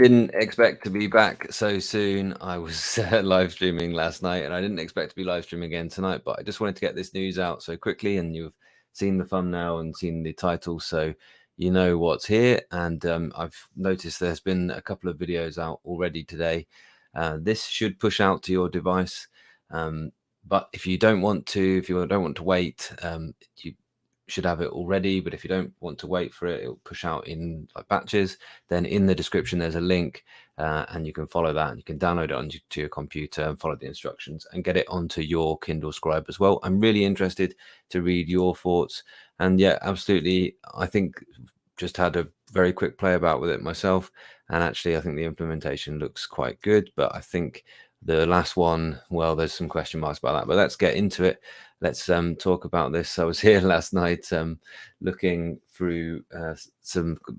didn't expect to be back so soon. I was live streaming last night, and I didn't expect to be live streaming again tonight, but I just wanted to get this news out so quickly, and you've seen the thumbnail and seen the title, so you know what's here. And I've noticed there's been a couple of videos out already today. This should push out to your device, but if you don't want to wait, you should have it already. But if you don't want to wait for it, it'll push out in like batches. Then in the description there's a link, and you can follow that, and you can download it onto your computer and follow the instructions and get it onto your Kindle Scribe as well. I'm really interested to read your thoughts. And yeah, absolutely, I think just had a very quick play about with it myself, and actually I think the implementation looks quite good. But I think the last one, well, there's some question marks about that, but let's get into it. Let's talk about this. I was here last night looking through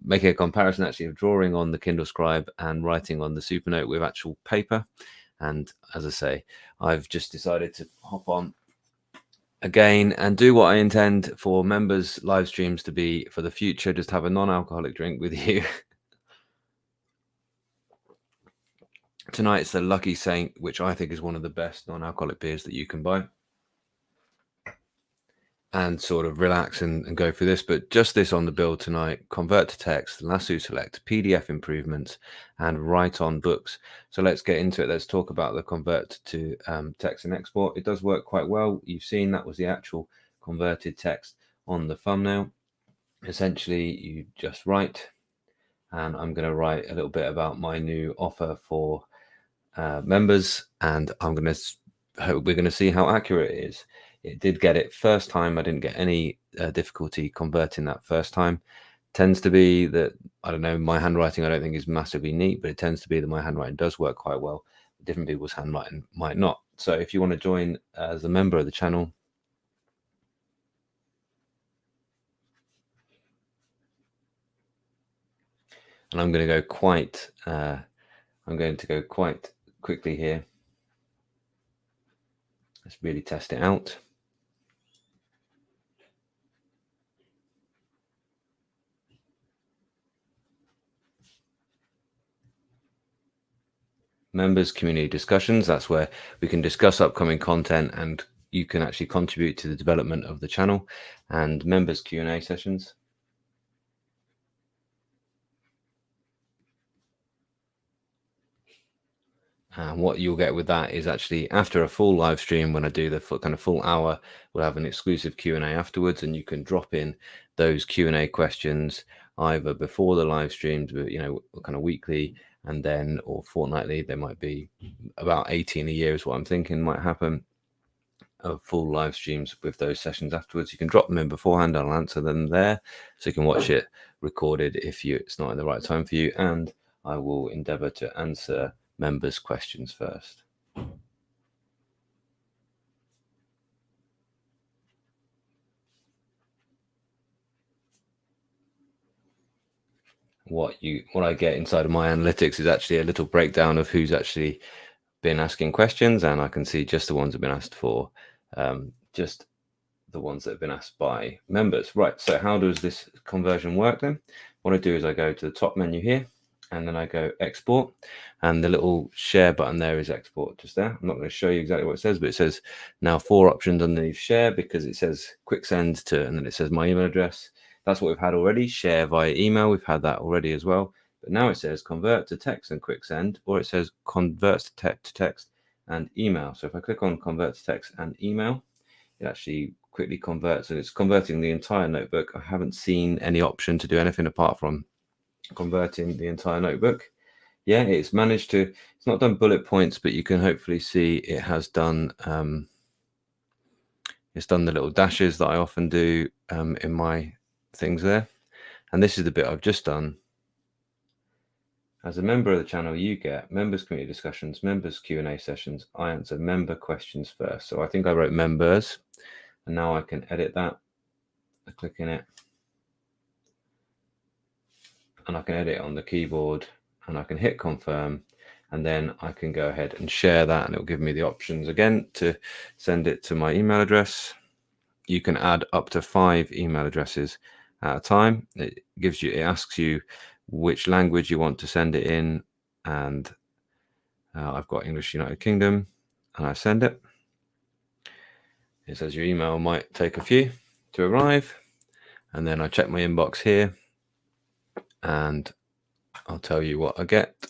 making a comparison actually of drawing on the Kindle Scribe and writing on the Supernote with actual paper. And as I say, I've just decided to hop on again and do what I intend for members' live streams to be for the future. Just have a non-alcoholic drink with you. Tonight it's the Lucky Saint, which I think is one of the best non-alcoholic beers that you can buy, and sort of relax and go through this. But just this on the build tonight: convert to text, Lasso select, PDF improvements, and write on books. So let's get into it. Let's talk about the convert to text and export. It does work quite well. You've seen that was the actual converted text on the thumbnail. Essentially you just write, and I'm going to write a little bit about my new offer for members, and we're going to see how accurate it is. It did get it first time. I didn't get any difficulty converting that first time. Tends to be that, I don't know, my handwriting I don't think is massively neat, but it tends to be that my handwriting does work quite well. Different people's handwriting might not. So if you want to join as a member of the channel, and I'm going to go quite quickly here. Let's really test it out. Members community discussions, that's where we can discuss upcoming content and you can actually contribute to the development of the channel. And members Q&A sessions. And what you'll get with that is actually after a full live stream, when I do the full hour, we'll have an exclusive Q&A afterwards, and you can drop in those Q&A questions either before the live streams, you know, kind of weekly, and then or fortnightly. There might be about 18 a year is what I'm thinking might happen, of full live streams with those sessions afterwards. You can drop them in beforehand, I'll answer them there, so you can watch it recorded if it's not in the right time for you, and I will endeavor to answer members' questions first. What I get inside of my analytics is actually a little breakdown of who's actually been asking questions, and I can see just the ones that have been asked for, just the ones that have been asked by members. Right, so how does this conversion work then? What I do is I go to the top menu here, and then I go export, and the little share button there is export just there. I'm not going to show you exactly what it says, but it says now 4 options underneath share, because it says quick send to, and then it says my email address. That's what we've had already. Share via email, we've had that already as well. But now it says convert to text and quick send, or it says convert to text and email. So if I click on convert to text and email, it actually quickly converts, and it's converting the entire notebook. I haven't seen any option to do anything apart from converting the entire notebook. Yeah, it's managed to, it's not done bullet points, but you can hopefully see it has done, it's done the little dashes that I often do in my things there. And this is the bit I've just done. As a member of the channel, you get members community discussions, members Q&A sessions. I answer member questions first. So I think I wrote members, and now I can edit that. I click in it, and I can edit on the keyboard, and I can hit confirm, and then I can go ahead and share that, and it'll give me the options again to send it to my email address. You can add up to 5 email addresses at a time. It asks you which language you want to send it in, and I've got English United Kingdom, and I send it. It says your email might take a few to arrive, and then I check my inbox here, and I'll tell you what I get.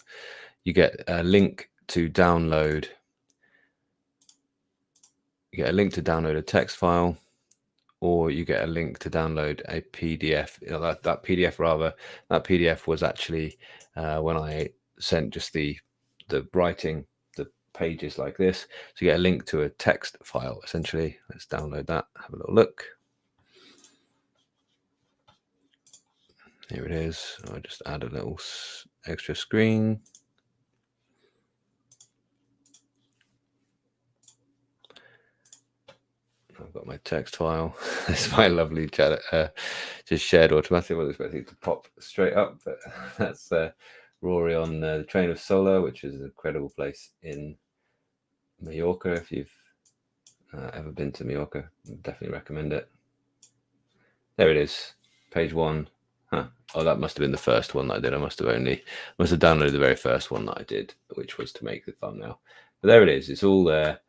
You get a link to download. You get a link to download a text file, or you get a link to download a PDF. That PDF rather, that PDF was actually when I sent just the writing, the pages like this. So you get a link to a text file essentially. Let's download that. Have a little look. Here it is. I'll just add a little extra screen. I've got my text file. It's my lovely chat, just shared automatically. I was expecting it to pop straight up, but that's Rory on the Train of Solar, which is an incredible place in Mallorca. If you've ever been to Mallorca, I definitely recommend it. There it is, page 1. Huh. Oh, that must have been the first one that I did. I must have downloaded the very first one that I did, which was to make the thumbnail. But there it is. It's all there,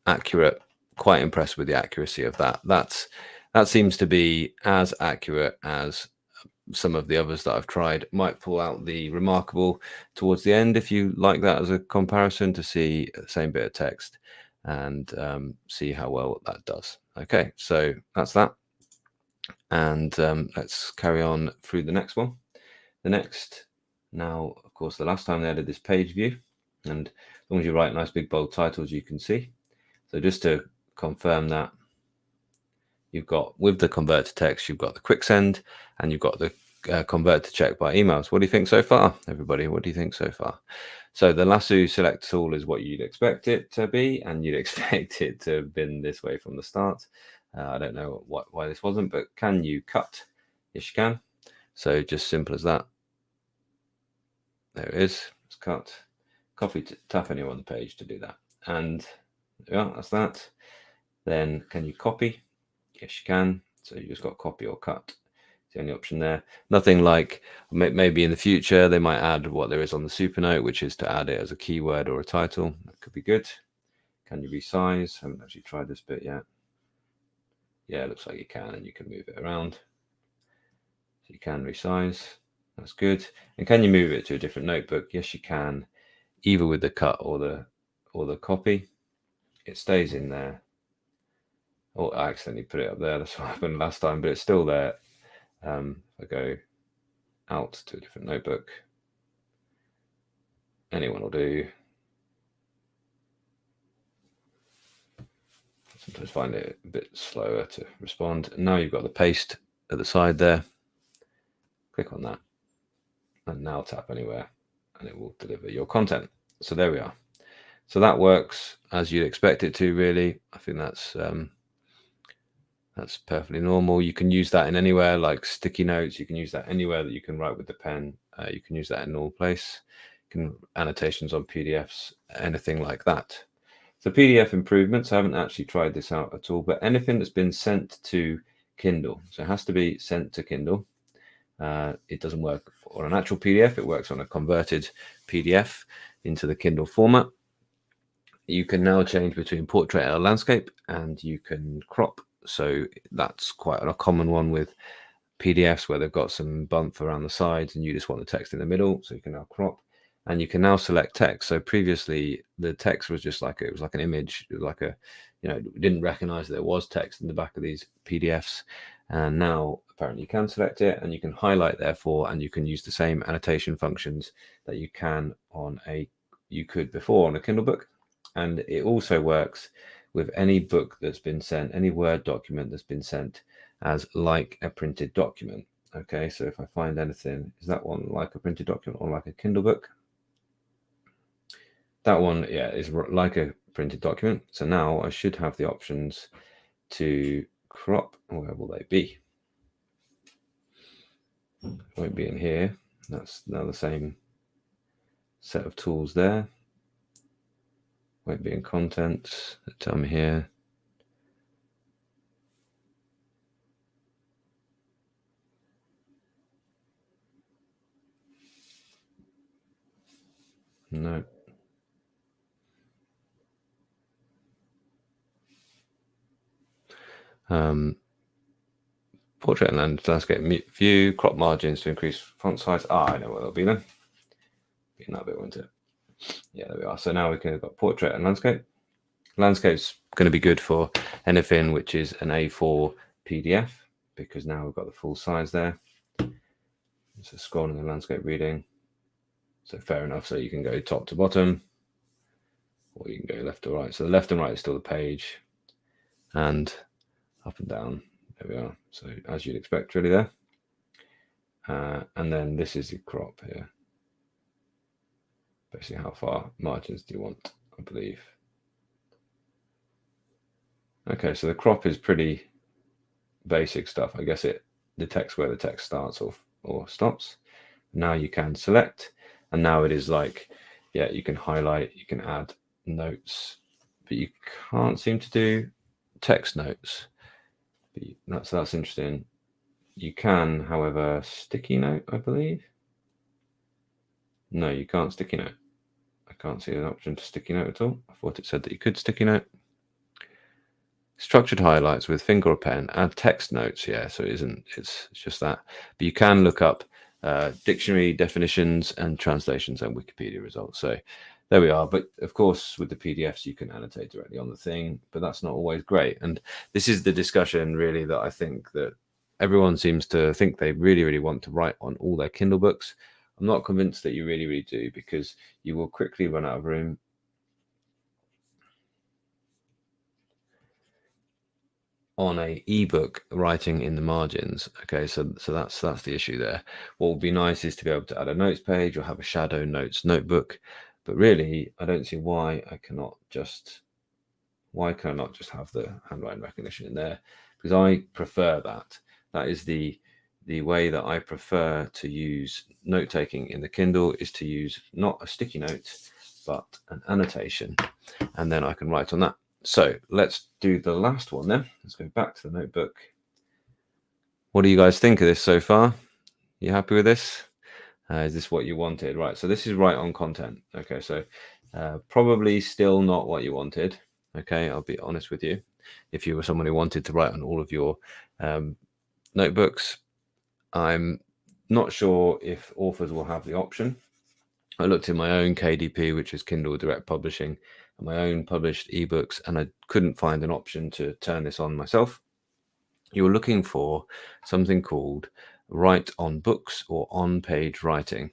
accurate. Quite impressed with the accuracy of that. That seems to be as accurate as some of the others that I've tried. Might pull out the remarkable towards the end if you like that as a comparison, to see the same bit of text and see how well that does. Okay, so that's that. And let's carry on through the next one. The next, now, of course, the last time they added this page view, and as long as you write nice big bold titles, you can see. So just to confirm that, you've got, with the convert to text, you've got the quick send, and you've got the convert to check by emails. What do you think so far, everybody? What do you think so far? So the Lasso select tool is what you'd expect it to be, and you'd expect it to have been this way from the start. I don't know why this wasn't, but can you cut? Yes, you can. So just simple as that. There it is. It's cut. Copy, tap anywhere on the page to do that. And yeah, that's that. Then can you copy? Yes, you can. So you just got copy or cut. It's the only option there. Nothing like, maybe in the future they might add what there is on the Supernote, which is to add it as a keyword or a title. That could be good. Can you resize? Haven't actually tried this bit yet. Yeah, it looks like you can, and you can move it around. So you can resize. That's good. And can you move it to a different notebook? Yes, you can, either with the cut or the copy. It stays in there. Oh, I accidentally put it up there. That's what happened last time, but it's still there. If I go out to a different notebook, anyone will do. Sometimes find it a bit slower to respond. And now you've got the paste at the side there. Click on that, and now tap anywhere, and it will deliver your content. So there we are. So that works as you'd expect it to, really. I think that's perfectly normal. You can use that in anywhere, like sticky notes. You can use that anywhere that you can write with the pen. You can use that in all place. You can annotations on PDFs, anything like that. So PDF improvements, I haven't actually tried this out at all, but anything that's been sent to Kindle. So it has to be sent to Kindle. It doesn't work on an actual PDF. It works on a converted PDF into the Kindle format. You can now change between portrait and landscape, and you can crop. So that's quite a common one with PDFs where they've got some bump around the sides and you just want the text in the middle. So you can now crop, and you can now select text. So previously the text was just like, it was like an image. It was like a, we didn't recognize that there was text in the back of these PDFs. And now apparently you can select it, and you can highlight therefore, and you can use the same annotation functions that you could before on a Kindle book. And it also works with any book that's been sent, any Word document that's been sent as like a printed document. Okay, so if I find anything, is that one like a printed document or like a Kindle book? That one, yeah, is like a printed document. So now I should have the options to crop. Where will they be? Won't be in here. That's now the same set of tools there. Won't be in contents. Tell me here. No. Portrait and landscape view, crop margins to increase font size. I know what it'll be then. Be in that bit, won't it? Yeah, there we are. So now we can have got portrait and landscape. Landscape's going to be good for anything which is an A4 PDF, because now we've got the full size there. So scrolling the landscape reading. So fair enough. So you can go top to bottom, or you can go left to right. So the left and right is still the page, and up and down. There we are. So as you'd expect, really there. And then this is the crop here. Basically, how far margins do you want, I believe. Okay, so the crop is pretty basic stuff. I guess it detects where the text starts or stops. Now you can select, and now it is like, yeah, you can highlight, you can add notes, but you can't seem to do text notes. But that's interesting. You can, however, sticky note, I believe. No, you can't sticky note. I can't see an option to sticky note at all. I thought it said that you could sticky note. Structured highlights with finger or pen, add text notes. Yeah, so it isn't, it's just that. But you can look up dictionary definitions and translations and Wikipedia results. So there we are. But of course, with the PDFs, you can annotate directly on the thing, but that's not always great. And this is the discussion really that I think that everyone seems to think they really, really want to write on all their Kindle books. I'm not convinced that you really, really do, because you will quickly run out of room. On a ebook writing in the margins. Okay, so that's the issue there. What would be nice is to be able to add a notes page or have a shadow notes notebook, but really I don't see why I cannot just have the handwriting recognition in there, because I prefer that. That is the way that I prefer to use note taking in the Kindle, is to use not a sticky note but an annotation, and then I can write on that. So let's do the last one then. Let's go back to the notebook. What do you guys think of this so far? You happy with this? Is this what you wanted? Right, so this is right on content. Okay, so probably still not what you wanted. Okay, I'll be honest with you. If you were someone who wanted to write on all of your notebooks, I'm not sure if authors will have the option. I looked in my own KDP, which is Kindle Direct Publishing, and my own published ebooks, and I couldn't find an option to turn this on myself. You're looking for something called write on books or on-page writing,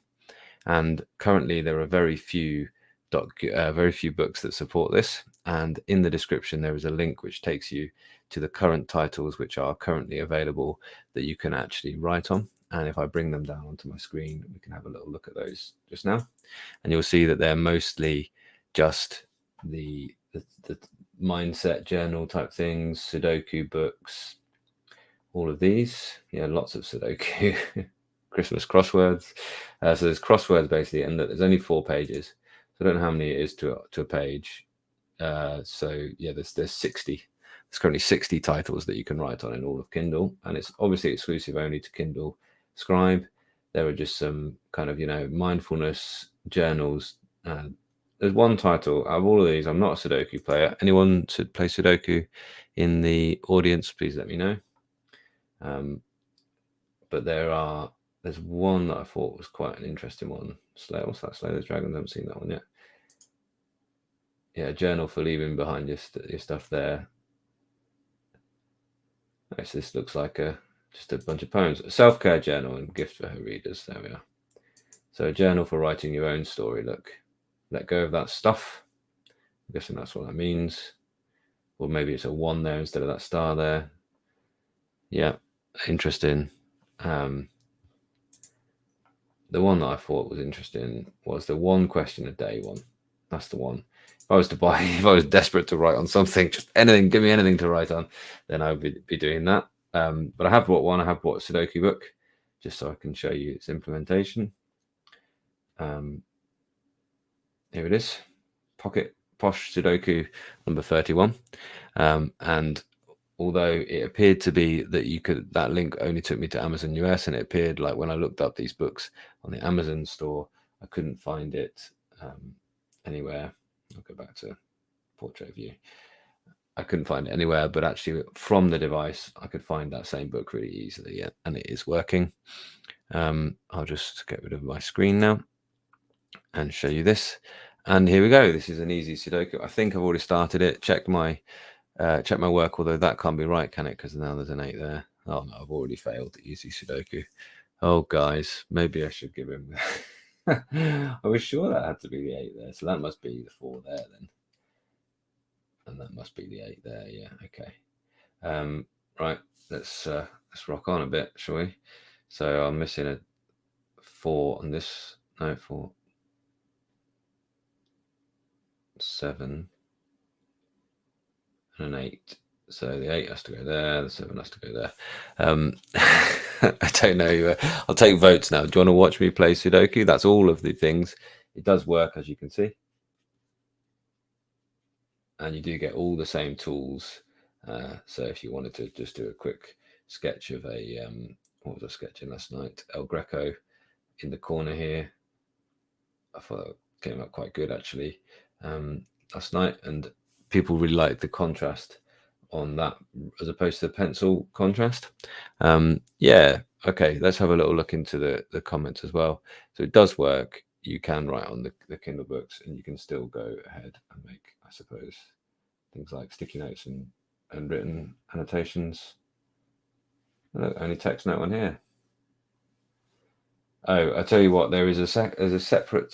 and currently there are very few books that support this. And in the description there is a link which takes you to the current titles which are currently available that you can actually write on. And if I bring them down onto my screen, we can have a little look at those just now, and you'll see that they're mostly just the mindset journal type things, Sudoku books, all of these. Yeah, lots of Sudoku. Christmas crosswords. So there's crosswords basically, and there's only 4 pages. So I don't know how many it is to a page. So yeah, there's 60. There's currently 60 titles that you can write on in all of Kindle, and it's obviously exclusive only to Kindle Scribe. There are just some kind of, mindfulness journals. There's one title out of all of these. I'm not a Sudoku player. Anyone should play Sudoku in the audience, please let me know. But there's one that I thought was quite an interesting one. What's that? Slay those Dragons. I haven't seen that one yet. Yeah, journal for leaving behind your stuff there. Okay, so this looks like just a bunch of poems. A self-care journal and gift for her readers. There we are. So a journal for writing your own story. Look, let go of that stuff. I'm guessing that's what that means. Or maybe it's a 1 there instead of that star there. Yeah, interesting. The one that I thought was interesting was the 1 question a day one. That's the one. If I was desperate to write on something, just anything, give me anything to write on, then I would be doing that. But I have bought one. I have bought a Sudoku book, just so I can show you its implementation. Here it is, Pocket Posh Sudoku number 31. And although it appeared to be that that link only took me to Amazon US, and it appeared like when I looked up these books on the Amazon store, I couldn't find it anywhere. I'll go back to portrait view. I couldn't find it anywhere, but actually from the device, I could find that same book really easily, yeah, and it is working. I'll just get rid of my screen now and show you this. And here we go. This is an easy Sudoku. I think I've already started it. Check my work, although that can't be right, can it? Because now there's an 8 there. Oh no, I've already failed the easy Sudoku. Oh guys, maybe I should give him. I was sure that had to be the 8 there, so that must be the 4 there then, and that must be the 8 there. Yeah, okay. Right, let's rock on a bit, shall we? So I'm missing a 4 on this. No, 4, 7, and an 8. So the 8 has to go there, the 7 has to go there. I don't know. I'll take votes now. Do you want to watch me play Sudoku? That's all of the things. It does work, as you can see. And you do get all the same tools. So if you wanted to just do a quick sketch of a, what was I sketching last night? El Greco in the corner here. I thought it came out quite good actually last night, and people really like the contrast on that as opposed to the pencil contrast. Yeah, okay, let's have a little look into the comments as well. So it does work. You can write on the Kindle books, and you can still go ahead and make, I suppose, things like sticky notes and written annotations. Look, only text note on here. Oh, I tell you what, there's a separate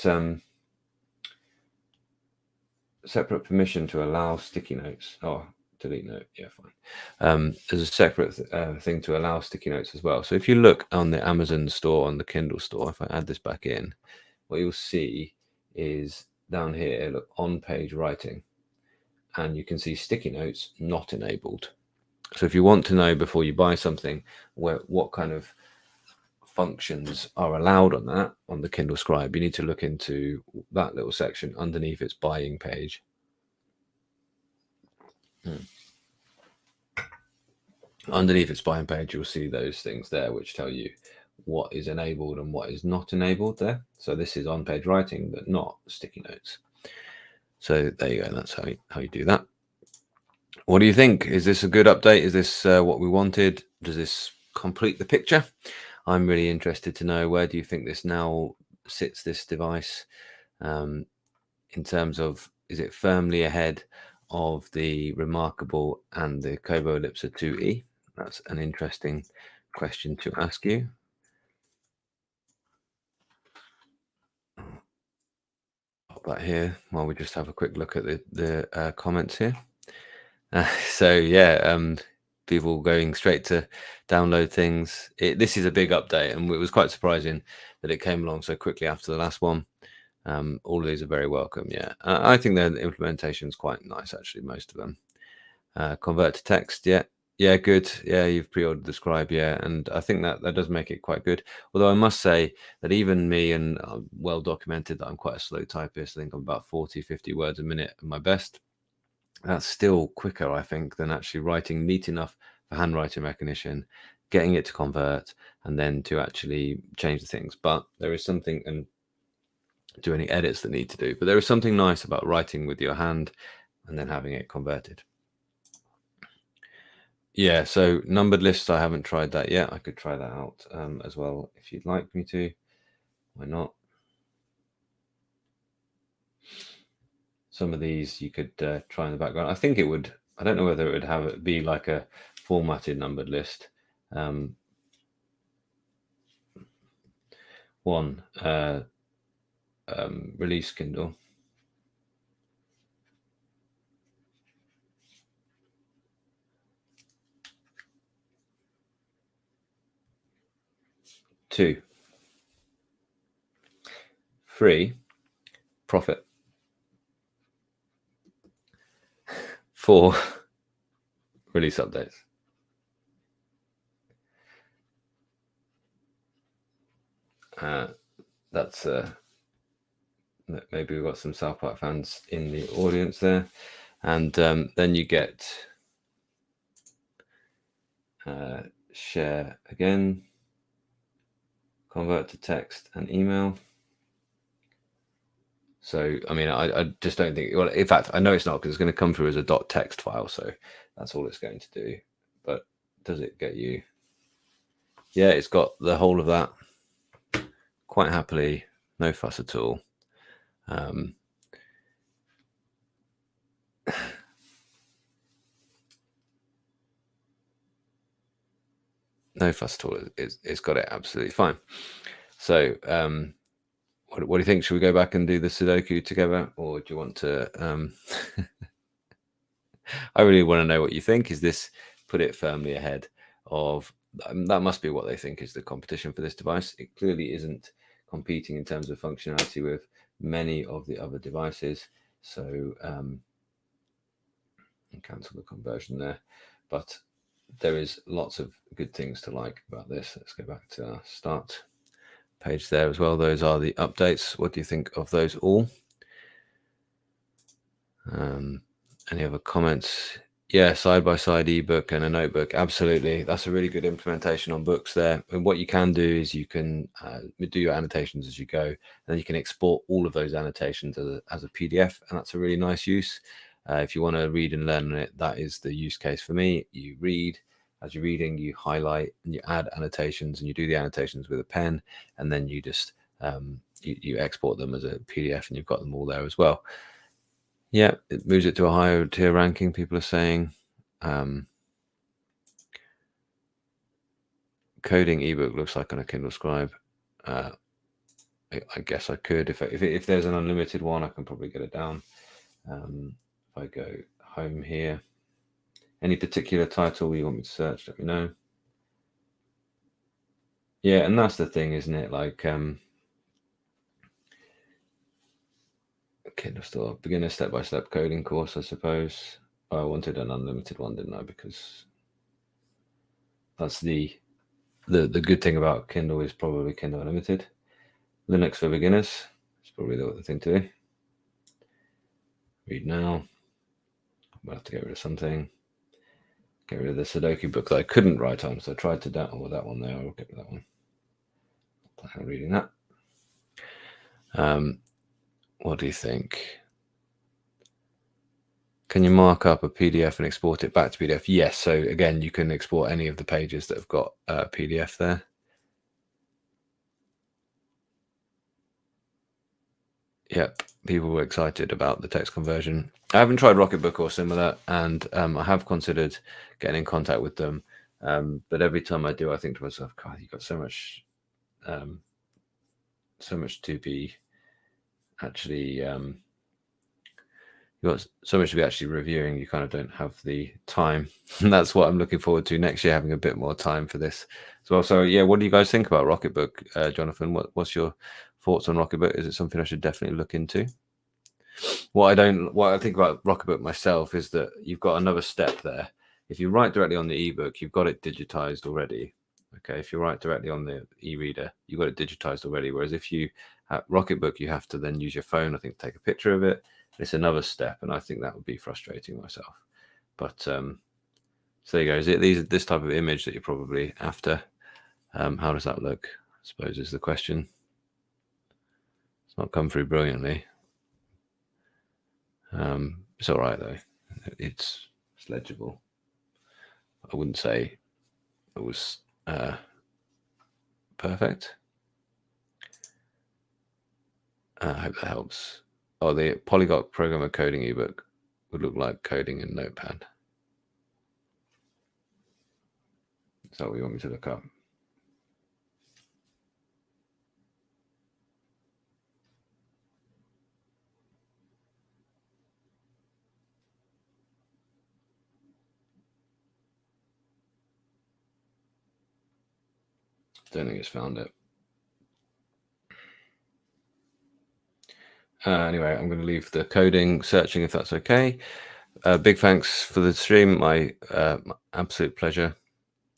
separate permission to allow sticky notes. Oh, delete note. Yeah, fine. There's a separate thing to allow sticky notes as well. So if you look on the Amazon store, on the Kindle store, if I add this back in, what you'll see is down here, look, on-page writing, and you can see sticky notes not enabled. So if you want to know before you buy something what kind of functions are allowed on that, on the Kindle Scribe, you need to look into that little section underneath its buying page. Underneath its buying page, you'll see those things there which tell you what is enabled and what is not enabled there. So this is on-page writing, but not sticky notes. So there you go. That's how you do that. What do you think? Is this a good update? Is this what we wanted? Does this complete the picture? I'm really interested to know, where do you think this now sits, this device, in terms of, is it firmly ahead of the Remarkable and the Kobo Ellipsa 2E? That's an interesting question to ask you. Pop that here while we just have a quick look at the comments here. So yeah, people going straight to download things. This is a big update, and it was quite surprising that it came along so quickly after the last one. All of these are very welcome. Yeah, I think the implementation is quite nice actually, most of them. Convert to text, yeah, good. Yeah, you've pre-ordered the Scribe, yeah, and I think that does make it quite good. Although I must say that even me, and well documented that I'm quite a slow typist, I think I'm about 40-50 words a minute at my best. That's still quicker, I think, than actually writing neat enough for handwriting recognition, getting it to convert, and then to actually change the things. But there is something, and do any edits that need to do, but there is something nice about writing with your hand and then having it converted. Yeah, so numbered lists, I haven't tried that yet. I could try that out as well if you'd like me to. Why not? Some of these you could try in the background. I think it would, I don't know whether it would be like a formatted numbered list. One, release Kindle. 2, free, profit. 4, release updates. That's maybe we've got some South Park fans in the audience there. And then you get share again, convert to text and email. So, I mean, I just don't think, well, in fact, I know it's not, because it's going to come through as a .text file. So that's all it's going to do. But does it get you? Yeah, it's got the whole of that quite happily. No fuss at all. No fuss at all. It's got it absolutely fine. So, what do you think? Should we go back and do the Sudoku together, or do you want to? I really want to know what you think. Is this put it firmly ahead of? That must be what they think is the competition for this device. It clearly isn't competing in terms of functionality with many of the other devices. So, cancel the conversion there, but there is lots of good things to like about this. Let's go back to our start page there as well. Those are the updates. What do you think of those all? Any other comments? Yeah, side-by-side ebook and a notebook. Absolutely. That's a really good implementation on books there. And what you can do is you can do your annotations as you go, and then you can export all of those annotations as a PDF, and that's a really nice use. If you want to read and learn on it, that is the use case for me. You read. As you're reading, you highlight and you add annotations, and you do the annotations with a pen, and then you just you export them as a PDF, and you've got them all there as well. Yeah, it moves it to a higher tier ranking, people are saying. Coding ebook looks like on a Kindle Scribe. I guess I could. If there's an unlimited one, I can probably get it down. If I go home here, any particular title you want me to search, let me know. Yeah, and that's the thing, isn't it? Like, Kindle Store, beginner step-by-step coding course, I suppose. I wanted an unlimited one, didn't I? Because that's the good thing about Kindle is probably Kindle Unlimited. Linux for beginners is probably the thing to do. Read now. I'll have to get rid of something. Get rid of the Sudoku book that I couldn't write on, so I tried to download that one there. I'll get rid of that one. I'm reading that. What do you think? Can you mark up a PDF and export it back to PDF? Yes. So again, you can export any of the pages that have got PDF there. Yep, people were excited about the text conversion. I haven't tried Rocketbook or similar, and I have considered getting in contact with them. But every time I do, I think to myself, God, you've got so much to be actually, you've got so much to be actually reviewing. You kind of don't have the time. And that's what I'm looking forward to next year, having a bit more time for this as well. So yeah, what do you guys think about Rocketbook, Jonathan? What's your thoughts on Rocketbook? Is it something I should definitely look into? What I think about Rocketbook myself is that you've got another step there. If you write directly on the ebook, you've got it digitized already. Okay, if you write directly on the e-reader, you've got it digitized already. Whereas if you have Rocketbook, you have to then use your phone, I think, to take a picture of it. It's another step, and I think that would be frustrating myself. But so there you go. Is it this type of image that you're probably after? How does that look? I suppose is the question. It's not come through brilliantly. It's all right though. It's legible. I wouldn't say it was perfect. I hope that helps. Oh, the Polyglot Programmer Coding ebook would look like coding in Notepad. Is that what you want me to look up? Don't think it's found it. Anyway, I'm going to leave the coding searching if that's okay. Big thanks for the stream. My absolute pleasure.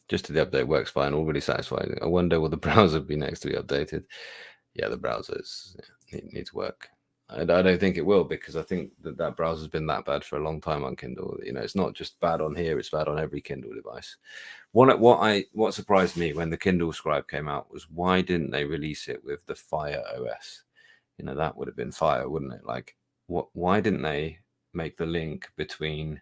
Just the update works fine. All really satisfying. I wonder will the browser be next to be updated? Yeah, the browsers needs work. I don't think it will, because I think that browser's been that bad for a long time on Kindle. You know, it's not just bad on here; it's bad on every Kindle device. What surprised me when the Kindle Scribe came out was why didn't they release it with the Fire OS? you know, that would have been fire, wouldn't it? Like, why didn't they make the link between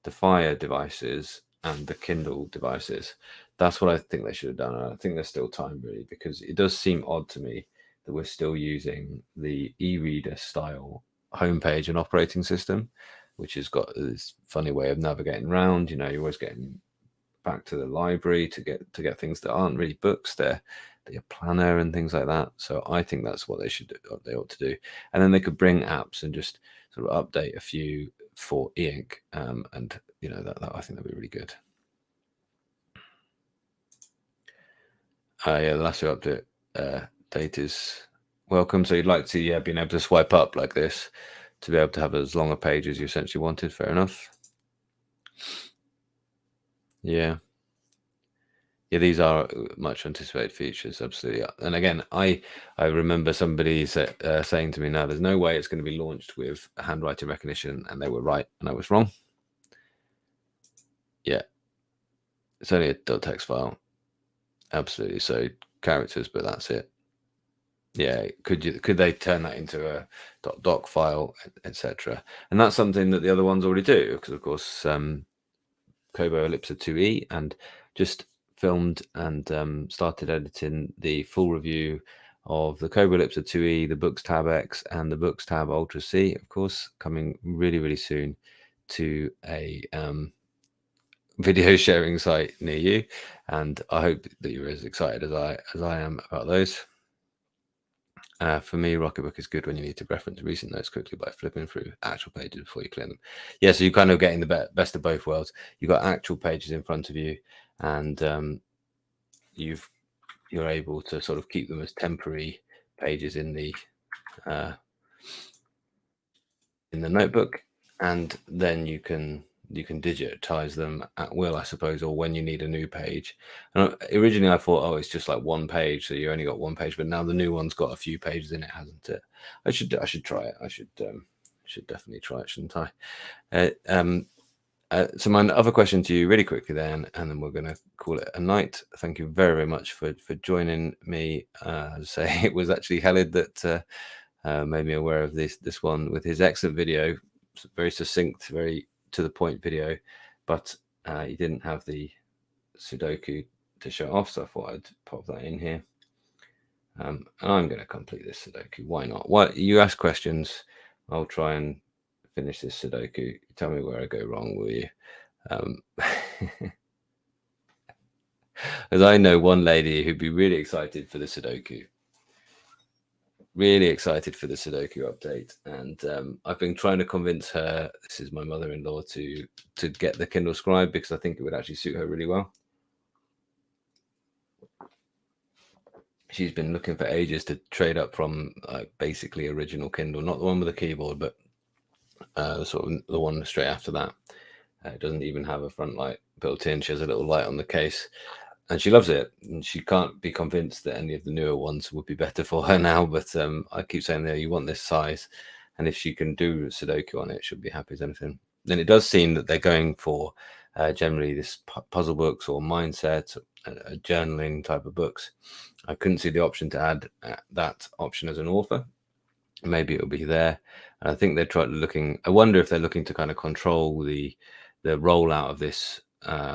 the Fire devices and the Kindle devices? That's what I think they should have done. And I think there's still time, really, because it does seem odd to me that we're still using the e-reader style homepage and operating system, which has got this funny way of navigating around. You know, you're always getting back to the library to get things that aren't really books. They're your planner and things like that. So I think that's what they should do, what they ought to do. And then they could bring apps and just sort of update a few for Eink, and you know, that I think that'd be really good. Yeah, the Lasso update date is welcome. So you'd like to, being able to swipe up like this to be able to have as long a page as you essentially wanted. Fair enough. Yeah, these are much anticipated features, absolutely. And again, I remember somebody saying to me, "Now, there's no way it's going to be launched with handwriting recognition," and they were right, and I was wrong. Yeah, it's only a .text file, absolutely. So characters, but that's it. Yeah, could they turn that into a .doc file, etc.? And that's something that the other ones already do, because of course, Kobo Ellipsa 2e, and just filmed and started editing the full review of the Kobo Ellipsa 2e, the Boox Tab X, and the Boox Tab Ultra C, of course, coming really soon to a video sharing site near you. And I hope that you're as excited as I am about those. For me, Rocketbook is good when you need to reference recent notes quickly by flipping through actual pages before you clear them. Yeah, so you're kind of getting the best of both worlds. You've got actual pages in front of you, and you're able to sort of keep them as temporary pages in the notebook, and then you can digitize them at will, I suppose, or when you need a new page. And originally I thought, oh, it's just like one page, so you only got one page, but now the new one's got a few pages in it, hasn't it? I should try it. I should definitely try it, shouldn't I? So my other question to you really quickly then, and then we're going to call it a night. Thank you very much for joining me. Say it was actually Khalid that made me aware of this one with his excellent video, very succinct, very to the point video, but he didn't have the Sudoku to show off, so I thought I'd pop that in here. And I'm going to complete this Sudoku. Why not? Why you ask questions? I'll try and finish this Sudoku. Tell me where I go wrong, will you? As I know one lady who'd be really excited for the Sudoku. Really excited for the Sudoku update, and I've been trying to convince her, this is my mother-in-law, to get the Kindle Scribe, because I think it would actually suit her really well. She's been looking for ages to trade up from basically original Kindle, not the one with the keyboard, but sort of the one straight after that. It doesn't even have a front light built in. She has a little light on the case, and she loves it. And she can't be convinced that any of the newer ones would be better for her now. But I keep saying, there, you want this size, and if she can do Sudoku on it, she'll be happy as anything. Then it does seem that they're going for generally this puzzle books or mindset, journaling type of books. I couldn't see the option to add that option as an author. Maybe it'll be there. And I think they're I wonder if they're looking to kind of control the rollout of this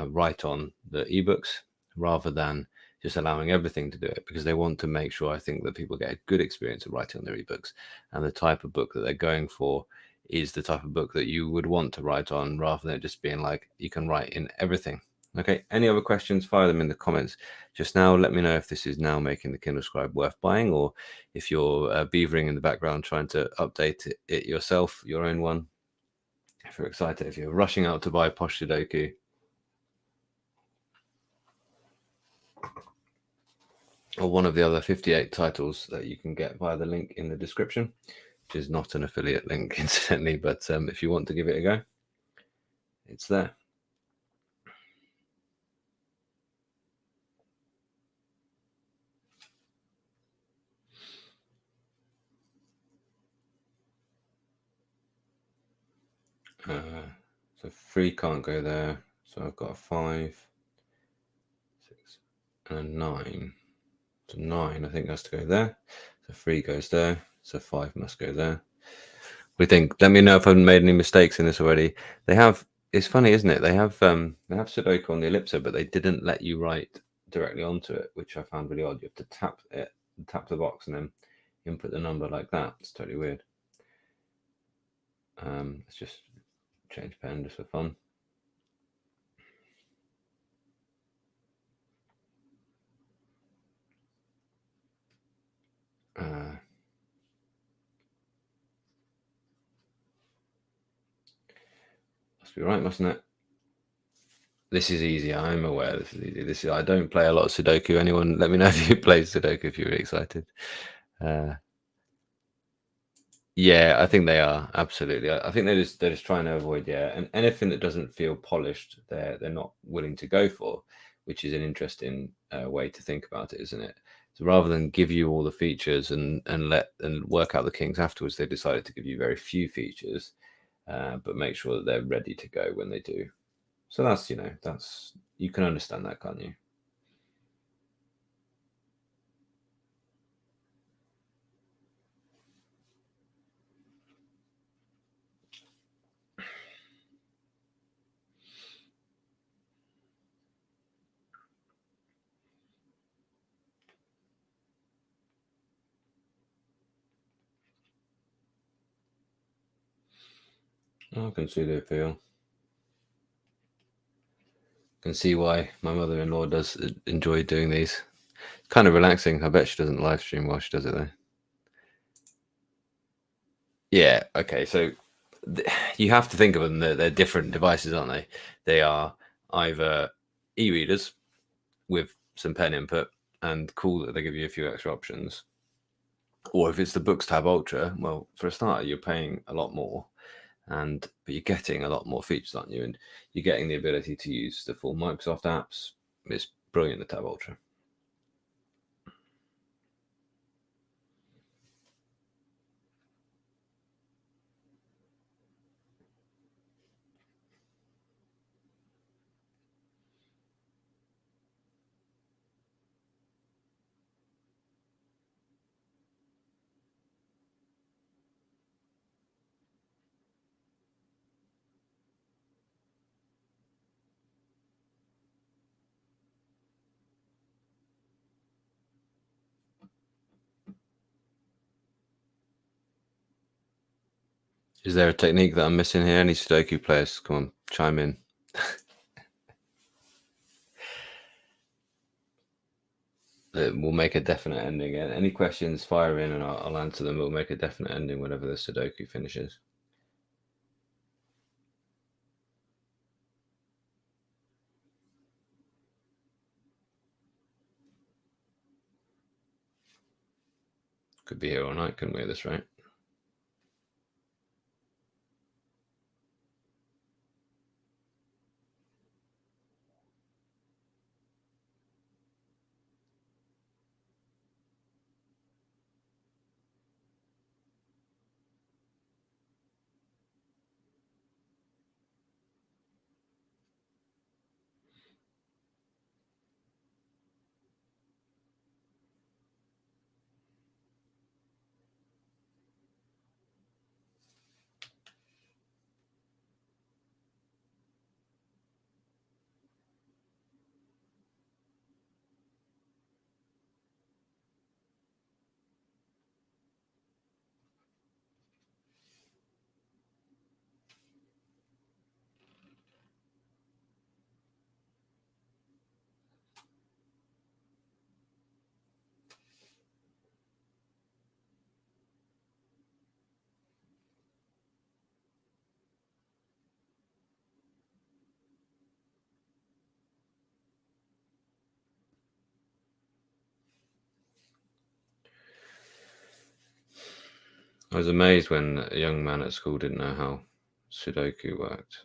right on the ebooks, rather than just allowing everything to do it, because they want to make sure, I think, that people get a good experience of writing on their ebooks, and the type of book that they're going for is the type of book that you would want to write on, rather than just being like, you can write in everything. Okay, any other questions, fire them in the comments just now. Let me know if this is now making the Kindle Scribe worth buying, or if you're beavering in the background trying to update it yourself, your own one. If you're excited, if you're rushing out to buy Posh Sudoku, or one of the other 58 titles that you can get via the link in the description, which is not an affiliate link, incidentally, but if you want to give it a go, it's there. So 3 can't go there, so I've got a 5, 6, and a 9. So 9, I think, has to go there. So 3 goes there. So 5 must go there. We think. Let me know if I've made any mistakes in this already. They have. It's funny, isn't it? They have Sudoku on the ellipser, but they didn't let you write directly onto it, which I found really odd. You have to tap the box, and then input the number like that. It's totally weird. Let's just change pen just for fun. Must be right, mustn't it? This is easy. I'm aware this is easy. I don't play a lot of Sudoku. Anyone, let me know if you play Sudoku if you're really excited. Yeah, I think they are absolutely. I think they're just trying to avoid and anything that doesn't feel polished, they're not willing to go for, which is an interesting way to think about it, isn't it? So rather than give you all the features and work out the kinks afterwards, they decided to give you very few features, but make sure that they're ready to go when they do. So that's you can understand that, can't you? I can see the appeal. Can see why my mother-in-law does enjoy doing these. It's kind of relaxing. I bet she doesn't live stream while she does it though. Yeah. Okay. So you have to think of them. They're different devices, aren't they? They are either e-readers with some pen input, and cool that they give you a few extra options. Or if it's the Boox Tab Ultra, well, for a starter, you're paying a lot more, but you're getting a lot more features, aren't you? And you're getting the ability to use the full Microsoft apps. It's brilliant, the Tab Ultra. Is there a technique that I'm missing here? Any Sudoku players, come on, chime in. We'll make a definite ending. Any questions, fire in and I'll answer them. We'll make a definite ending whenever the Sudoku finishes. Could be here all night, couldn't we, at this rate? I was amazed when a young man at school didn't know how Sudoku worked.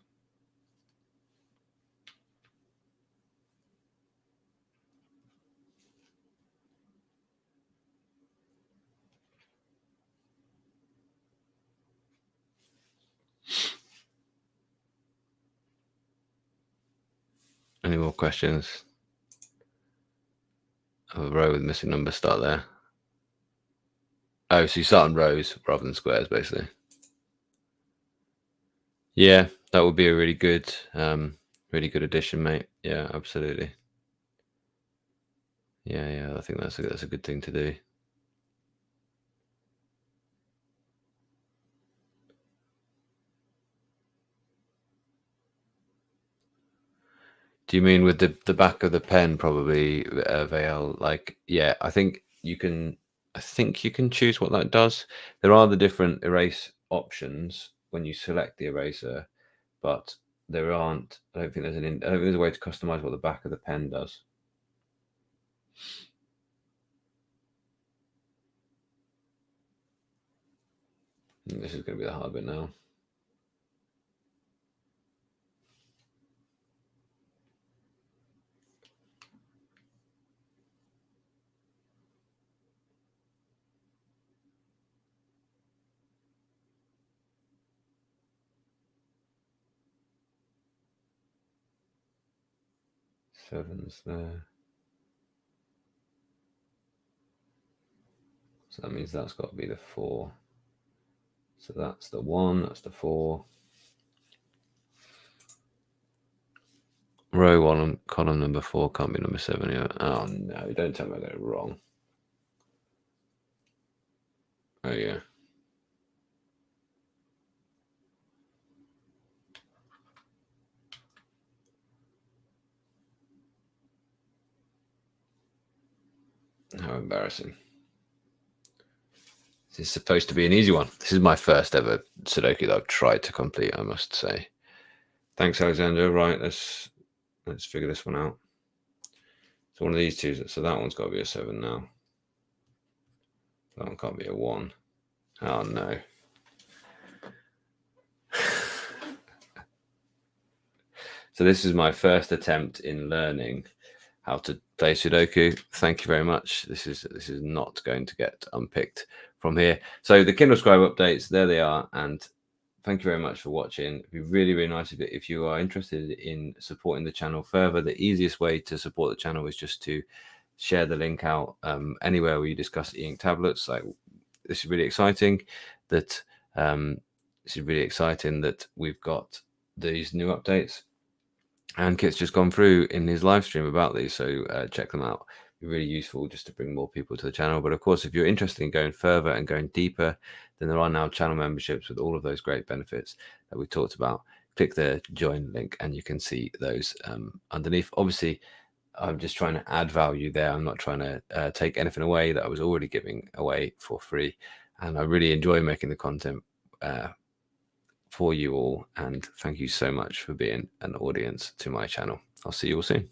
Any more questions? A row with missing numbers, start there. Oh, so you start on rows rather than squares, basically. Yeah, that would be a really good addition, mate. Yeah, absolutely. Yeah. I think that's a good thing to do. Do you mean with the back of the pen, probably, Veil? Like, yeah, I think you can choose what that does. There are the different erase options when you select the eraser, but there aren't. I don't think there's a way to customize what the back of the pen does. This is going to be the hard bit now. Seven's there. So that means that's got to be the 4. So that's the 1, that's the 4. Row 1 and column number 4 can't be number 7 yet. Oh no, don't tell me I got it wrong. Oh yeah. How embarrassing. This is supposed to be an easy one. This is my first ever Sudoku that I've tried to complete, I must say. Thanks, Alexander. Right, let's figure this one out. So one of these two, so that one's got to be a 7 now. That one can't be a 1. Oh no. So this is my first attempt in learning how to play Sudoku. Thank you very much. This is not going to get unpicked from here. So the Kindle Scribe updates, there they are, and thank you very much for watching. It'd be really, really nice if you are interested in supporting the channel further. The easiest way to support the channel is just to share the link out anywhere where you discuss Eink tablets. Like, this is really exciting that we've got these new updates. And Kit's just gone through in his live stream about these, so check them out. It'd be really useful just to bring more people to the channel. But of course, if you're interested in going further and going deeper, then there are now channel memberships with all of those great benefits that we talked about. Click the join link and you can see those underneath. Obviously, I'm just trying to add value there. I'm not trying to take anything away that I was already giving away for free. And I really enjoy making the content for you all, and thank you so much for being an audience to my channel. I'll see you all soon.